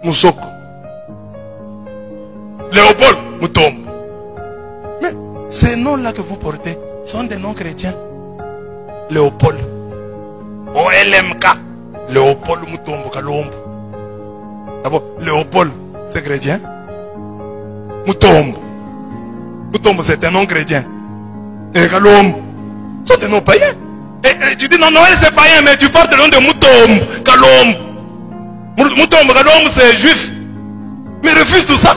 Moussoko. Léopold Mutombo. Mais ces noms-là que vous portez sont des noms chrétiens. Léopold. OLMK. Léopold Mutombo Kalombo. D'abord, Léopold, c'est chrétien. Mutombo. Mutombo, c'est un nom chrétien. Et Kalombo, ce sont des noms païens. Et tu dis non, Noël c'est païen, mais tu portes le nom de Mutombo Kalombo. Mutombo Kalombo, c'est juif. Mais refuse tout ça.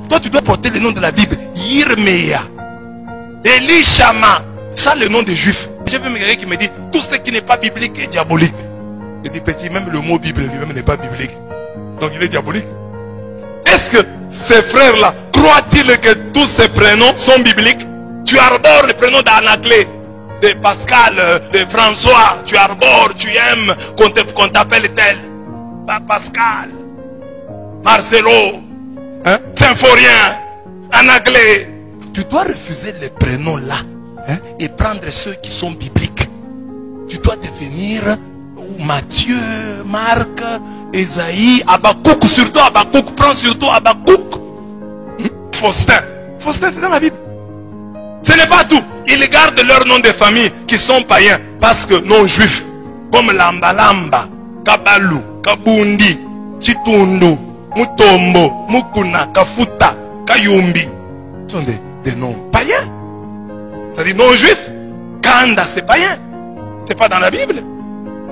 Toi, tu dois porter le nom de la Bible. Yirmeya. Elishama. Ça, le nom des juifs. J'ai vu quelqu'un qui me dit tout ce qui n'est pas biblique est diabolique. Je dis petit, même le mot Bible lui-même n'est pas biblique. Donc il est diabolique. Est-ce que ces frères-là croient-ils que tous ces prénoms sont bibliques? Tu arbores le prénom d'Anaclé, de Pascal, de François. Tu arbores, tu aimes qu'on t'appelle tel. Pascal, Marcelo, hein? Symphorien, Anaclé. Tu dois refuser les prénoms-là, hein, et prendre ceux qui sont bibliques. Tu dois devenir Matthieu, Marc, Esaïe, Habakkuk, surtout Habakkuk, prends surtout Habakkuk. Faustin. Faustin, c'est dans la Bible. Ce n'est pas tout. Ils gardent leur nom de famille qui sont païens parce que non juifs, comme Lambalamba, Kabalou, Kabundi, Chitundu, Mutombo, Mukuna, Kafuta, Kayumbi. Ce sont des noms païens. C'est-à-dire non juifs. Kanda, c'est païen. C'est pas dans la Bible.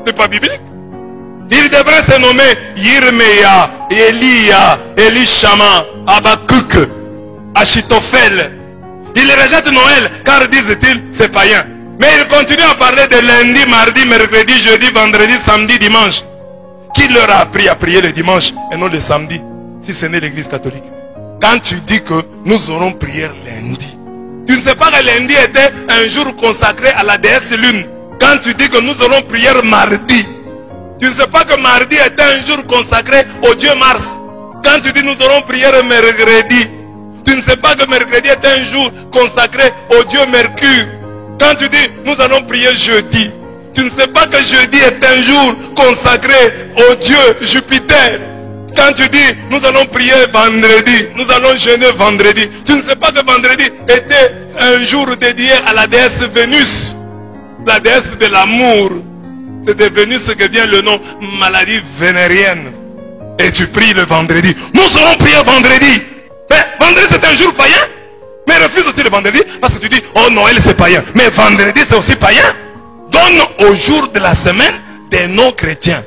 C'est pas biblique. Il devrait se nommer Yirmeya, Elia, Elishama, Habakkuk, Achitophel. Ils rejettent Noël car disent-ils c'est païen. Mais ils continuent à parler de lundi, mardi, mercredi, jeudi, vendredi, samedi, dimanche. Qui leur a appris à prier le dimanche et non le samedi, si ce n'est l'église catholique? Quand tu dis que nous aurons prière lundi, tu ne sais pas que lundi était un jour consacré à la déesse lune. Quand tu dis que nous aurons prière mardi, tu ne sais pas que mardi était un jour consacré au dieu Mars. Quand tu dis nous aurons prière mercredi, tu ne sais pas que mercredi est un jour consacré au dieu Mercure. Quand tu dis nous allons prier jeudi, tu ne sais pas que jeudi est un jour consacré au dieu Jupiter. Quand tu dis nous allons prier vendredi, nous allons jeûner vendredi, tu ne sais pas que vendredi était un jour dédié à la déesse Vénus, la déesse de l'amour. C'est de Vénus que vient le nom maladie vénérienne. Et tu pries le vendredi. Nous allons prier vendredi. Mais vendredi c'est un jour païen. Mais refuse aussi le vendredi parce que tu dis oh Noël c'est païen. Mais vendredi c'est aussi païen. Donne au jour de la semaine des noms chrétiens.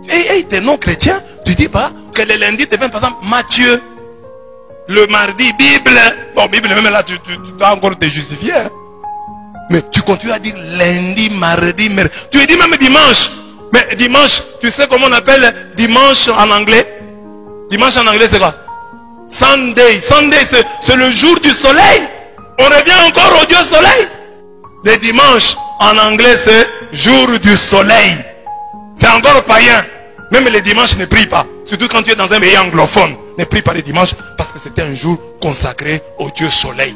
Et des noms chrétiens, tu dis pas que le lundi devient par exemple Matthieu. Le mardi Bible. Bon Bible même là tu dois encore te justifier. Hein? Mais tu continues à dire lundi, mardi, mercredi. Tu dis même dimanche. Mais dimanche, tu sais comment on appelle dimanche en anglais? Dimanche en anglais c'est quoi? Sunday. Sunday c'est le jour du soleil. On revient encore au Dieu soleil. Le dimanche en anglais c'est jour du soleil. C'est encore païen. Même les dimanches ne prient pas. Surtout quand tu es dans un pays anglophone. Ne prie pas les dimanches parce que c'était un jour consacré au Dieu soleil.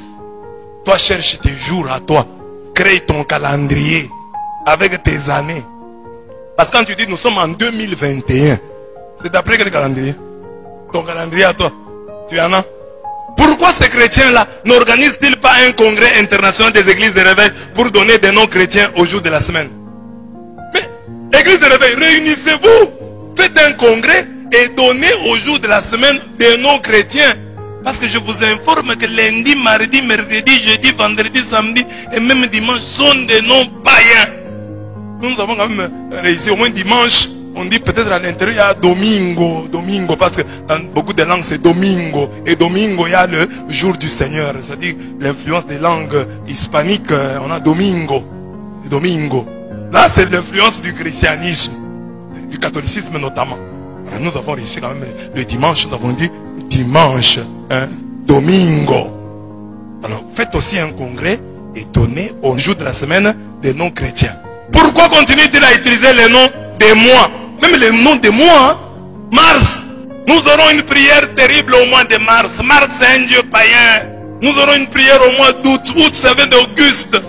Toi cherche tes jours à toi. Crée ton calendrier avec tes années. Parce que quand tu dis nous sommes en 2021, c'est d'après quel calendrier? Ton calendrier à toi. Tu en as? Pourquoi ces chrétiens-là n'organisent-ils pas un congrès international des églises de réveil pour donner des noms chrétiens au jour de la semaine? Mais, église de réveil, réunissez-vous. Faites un congrès et donnez au jour de la semaine des noms chrétiens. Parce que je vous informe que lundi, mardi, mercredi, jeudi, vendredi, samedi et même dimanche sont des noms païens. Nous avons quand même réussi au moins dimanche. On dit peut-être à l'intérieur il y a Domingo. Domingo parce que dans beaucoup de langues c'est Domingo. Et Domingo il y a le jour du Seigneur. C'est-à-dire l'influence des langues hispaniques. On a Domingo. Domingo. Là c'est l'influence du christianisme. Du catholicisme notamment. Alors, nous avons réussi quand même le dimanche. Nous avons dit dimanche. Hein, Domingo. Alors faites aussi un congrès et donnez au jour de la semaine des noms chrétiens. Pourquoi continuez-ils à utiliser les noms des mois? Même les noms des mois. Hein? Mars. Nous aurons une prière terrible au mois de mars. Mars c'est un dieu païen. Nous aurons une prière au mois d'août. Août ça vient d'Auguste.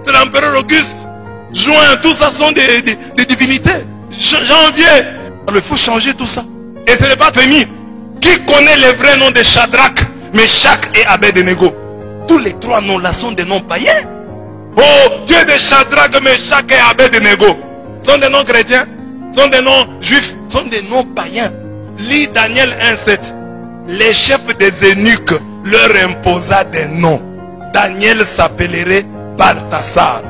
C'est l'empereur Auguste. Juin, tout ça sont des divinités. Janvier. Alors il faut changer tout ça. Et ce n'est pas fini. Qui connaît les vrais noms de Shadrach, Meshach et Abednego? Tous les trois noms là sont des noms païens. Oh, Dieu de Shadrach, Meshach et Abednego sont des noms chrétiens, sont des noms juifs, sont des noms païens. Lis Daniel 1,7. Les chefs des eunuques leur imposa des noms. Daniel s'appellerait Balthasar,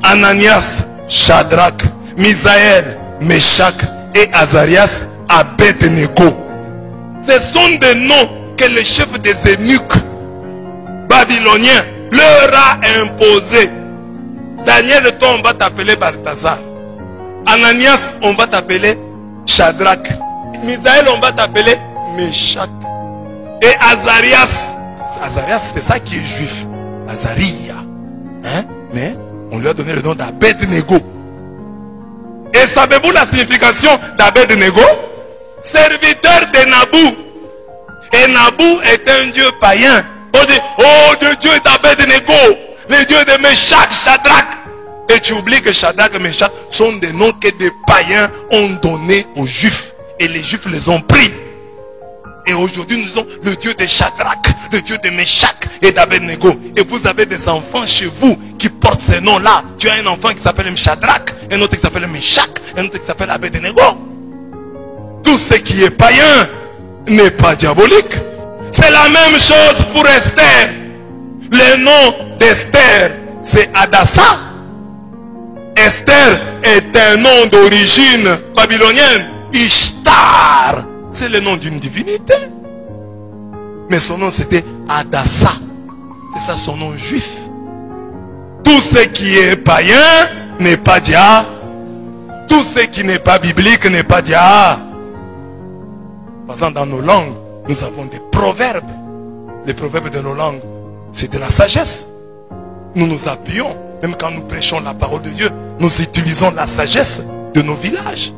Ananias, Shadrach, Misaël, Meshach et Azarias, Abednego. Ce sont des noms que le chef des eunuques babyloniens leur a imposés. Daniel, toi on va t'appeler Balthasar. Ananias, on va t'appeler Shadrach. Misaël, on va t'appeler Meshach. Et Azarias, Azarias c'est ça qui est juif. Azaria. Hein? Mais on lui a donné le nom d'Abednego. Et savez-vous la signification d'Abednego? Serviteur de Nabou. Et Nabou est un dieu païen. On dit, oh, le dieu d'Abednego, le dieu de Meshach, Shadrach. Et tu oublies que Shadrach et Meshach sont des noms que des païens ont donnés aux juifs. Et les juifs les ont pris. Et aujourd'hui nous avons le dieu de Shadrach, le dieu de Meshach et d'Abednego. Et vous avez des enfants chez vous qui portent ces noms-là. Tu as un enfant qui s'appelle Shadrach, un autre qui s'appelle Meshach, un autre qui s'appelle Abednego. Tout ce qui est païen n'est pas diabolique. C'est la même chose pour Esther. Le nom d'Esther, c'est Adassa. Esther est un nom d'origine babylonienne. Ishtar, c'est le nom d'une divinité. Mais son nom c'était Adassa. C'est ça son nom juif. Tout ce qui est païen n'est pas dia. Tout ce qui n'est pas biblique n'est pas dia. Par exemple, dans nos langues, nous avons des proverbes. Les proverbes de nos langues, c'est de la sagesse. Nous nous appuyons, même quand nous prêchons la parole de Dieu, nous utilisons la sagesse de nos villages.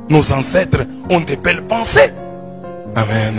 Nos ancêtres ont des belles pensées. Amen.